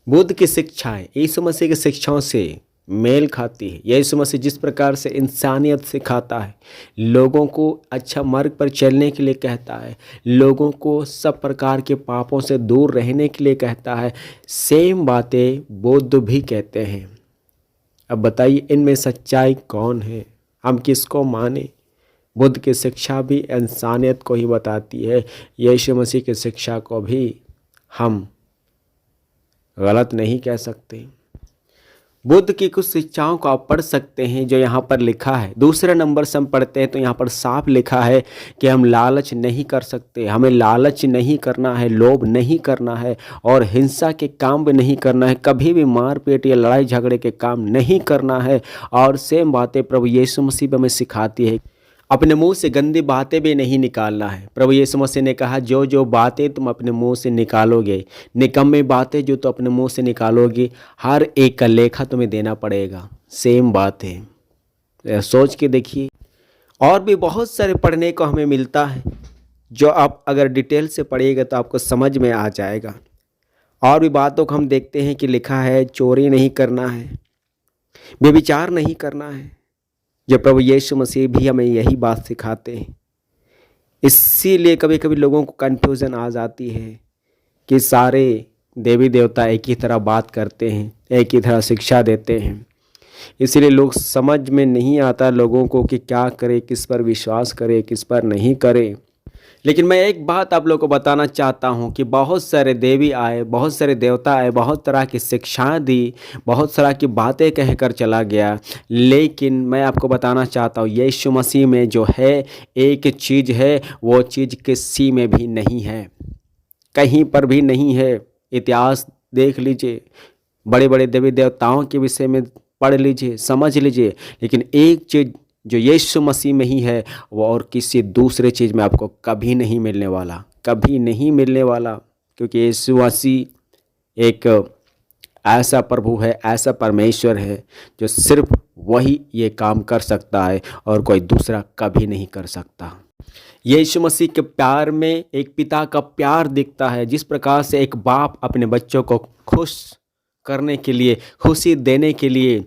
बुद्ध की शिक्षाएं यीशु मसीह की शिक्षाओं से मेल खाती है। यीशु मसीह जिस प्रकार से इंसानियत सिखाता है, लोगों को अच्छा मार्ग पर चलने के लिए कहता है, लोगों को सब प्रकार के पापों से दूर रहने के लिए कहता है, सेम बातें बुद्ध भी कहते हैं। अब बताइए इनमें सच्चाई कौन है, हम किसको माने? बुद्ध की शिक्षा भी इंसानियत को ही बताती है, यीशु मसीह की शिक्षा को भी हम गलत नहीं कह सकते। बुद्ध की कुछ शिक्षाओं को आप पढ़ सकते हैं जो यहाँ पर लिखा है। दूसरे नंबर से हम पढ़ते हैं तो यहाँ पर साफ लिखा है कि हम लालच नहीं कर सकते, हमें लालच नहीं करना है, लोभ नहीं करना है और हिंसा के काम भी नहीं करना है, कभी भी मारपीट या लड़ाई झगड़े के काम नहीं करना है। और सेम बातें प्रभु यीशु मसीह भी हमें सिखाती है। अपने मुंह से गंदी बातें भी नहीं निकालना है। प्रभु यीशु मसीह ने कहा जो जो बातें तुम अपने मुंह से निकालोगे, निकम्मी बातें जो तुम अपने मुंह से निकालोगे, हर एक का लेखा तुम्हें देना पड़ेगा। सेम बात है, सोच के देखिए। और भी बहुत सारे पढ़ने को हमें मिलता है जो आप अगर डिटेल से पढ़िएगा तो आपको समझ में आ जाएगा। और भी बातों को हम देखते हैं कि लिखा है चोरी नहीं करना है, व्यभिचार नहीं करना है। जो प्रभु यीशु मसीह भी हमें यही बात सिखाते हैं। इसीलिए कभी कभी लोगों को कन्फ्यूज़न आ जाती है कि सारे देवी देवता एक ही तरह बात करते हैं, एक ही तरह शिक्षा देते हैं। इसीलिए लोग समझ में नहीं आता लोगों को कि क्या करे, किस पर विश्वास करे, किस पर नहीं करे। लेकिन मैं एक बात आप लोगों को बताना चाहता हूँ कि बहुत सारे देवी आए, बहुत सारे देवता आए, बहुत तरह की शिक्षाएं दी, बहुत तरह की बातें कहकर चला गया। लेकिन मैं आपको बताना चाहता हूँ यीशु मसीह में जो है एक चीज़ है, वो चीज़ किसी में भी नहीं है, कहीं पर भी नहीं है। इतिहास देख लीजिए, बड़े बड़े देवी देवताओं के विषय में पढ़ लीजिए, समझ लीजिए। लेकिन एक चीज़ जो यीशु मसीह में ही है वो और किसी दूसरे चीज़ में आपको कभी नहीं मिलने वाला, कभी नहीं मिलने वाला। क्योंकि यीशु मसीह एक ऐसा प्रभु है, ऐसा परमेश्वर है जो सिर्फ वही ये काम कर सकता है और कोई दूसरा कभी नहीं कर सकता। यीशु मसीह के प्यार में एक पिता का प्यार दिखता है। जिस प्रकार से एक बाप अपने बच्चों को खुश करने के लिए, खुशी देने के लिए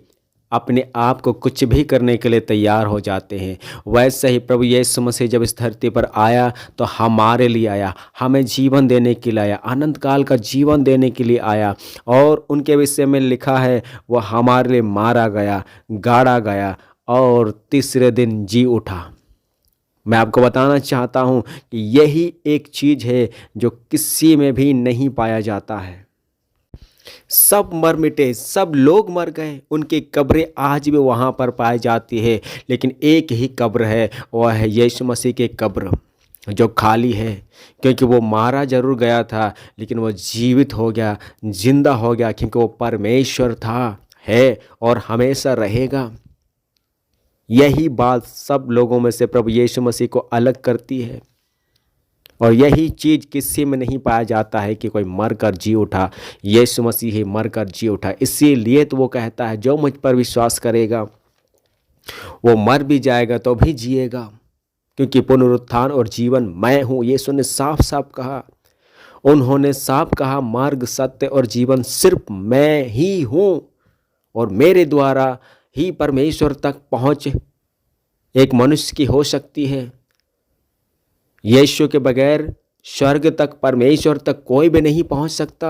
अपने आप को कुछ भी करने के लिए तैयार हो जाते हैं, वैसे ही प्रभु यीशु मसीह जब इस धरती पर आया तो हमारे लिए आया, हमें जीवन देने के लिए आया, अनंत काल का जीवन देने के लिए आया। और उनके विषय में लिखा है वो हमारे लिए मारा गया, गाड़ा गया और तीसरे दिन जी उठा। मैं आपको बताना चाहता हूँ कि यही एक चीज़ है जो किसी में भी नहीं पाया जाता है। सब मर मिटे, सब लोग मर गए, उनकी कब्रें आज भी वहाँ पर पाई जाती है। लेकिन एक ही कब्र है, वह है यीशु मसीह की कब्र जो खाली है। क्योंकि वो मारा जरूर गया था लेकिन वो जीवित हो गया, जिंदा हो गया, क्योंकि वो परमेश्वर था, है और हमेशा रहेगा। यही बात सब लोगों में से प्रभु यीशु मसीह को अलग करती है। और यही चीज़ किसी में नहीं पाया जाता है कि कोई मर कर जी उठा। यीशु मसीह ही मर कर जी उठा। इसीलिए तो वो कहता है जो मुझ पर विश्वास करेगा वो मर भी जाएगा तो भी जिएगा, क्योंकि पुनरुत्थान और जीवन मैं हूँ। यीशु ने साफ साफ कहा, उन्होंने साफ कहा मार्ग, सत्य और जीवन सिर्फ मैं ही हूँ और मेरे द्वारा ही परमेश्वर तक पहुँच एक मनुष्य की हो सकती है। यीशु के बगैर स्वर्ग तक, परमेश्वर तक कोई भी नहीं पहुंच सकता।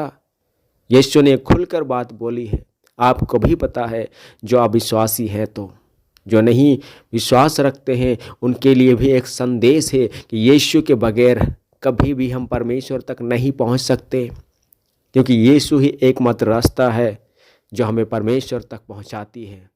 यीशु ने खुलकर बात बोली है, आपको भी पता है। जो अविश्वासी हैं तो जो नहीं विश्वास रखते हैं उनके लिए भी एक संदेश है कि यीशु के बगैर कभी भी हम परमेश्वर तक नहीं पहुंच सकते, क्योंकि यीशु ही एकमात्र रास्ता है जो हमें परमेश्वर तक पहुंचाती है।